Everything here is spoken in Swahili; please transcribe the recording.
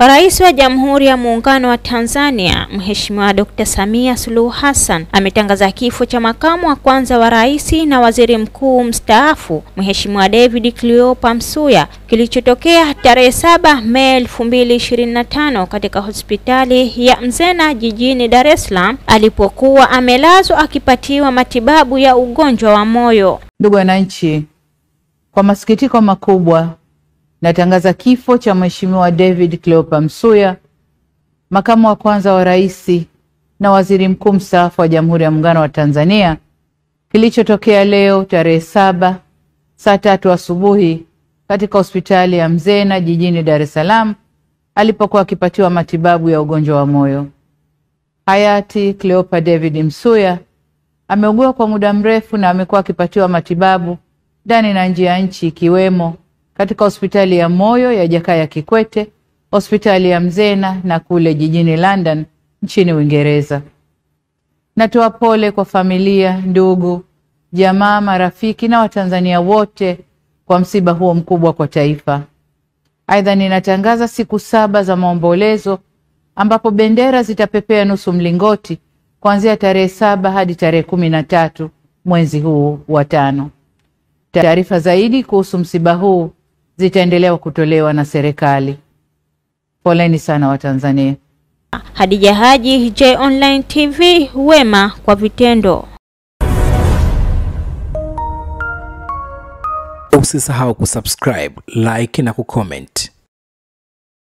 Rais wa Jamhuri ya Muungano wa Tanzania, Mheshimiwa Dr. Samia Suluhu Hassan, ametangaza kifo cha makamu wa kwanza wa rais na waziri mkuu mstaafu, Mheshimiwa David Cleopa Msuya, kilichotokea tarehe 7 Mei 2025 katika hospitali ya Mzena jijini Dar es Salaam alipokuwa amelazwa akipatiwa matibabu ya ugonjwa wa moyo. Ndugu wananchi, kwa masikitiko makubwa natangaza kifo cha Mheshimiwa David Cleopa Msuya, makamu wa kwanza wa rais na waziri mkuu mstaafu wa Jamhuri ya Muungano wa Tanzania, kilichotokea leo tarehe 7 saa 3 asubuhi katika hospitali ya Mzena jijini Dar es Salaam alipokuwa akipatiwa matibabu ya ugonjwa wa moyo. Hayati Cleopa David Msuya ameugua kwa muda mrefu na amekuwa akipatiwa matibabu ndani na nje ya nchi, ikiwemo katika hospitali ya moyo ya Jakaya Kikwete, hospitali ya Mzena na kule jijini London nchini Uingereza. Natoa pole kwa familia, ndugu, jamaa, marafiki na Watanzania wote kwa msiba huo mkubwa kwa taifa. Aidha, ninatangaza siku 7 za maombolezo ambapo bendera zitapepea nusu mlingoti kuanzia tarehe 7 hadi tarehe 13 mwezi huu wa 5. Taarifa zaidi kuhusu msiba huu zitaendelea kutolewa na serikali. Poleni sana Watanzania. Hadija Haji, J Online TV, wema kwa vitendo. Usisahau kusubscribe, like na kucomment.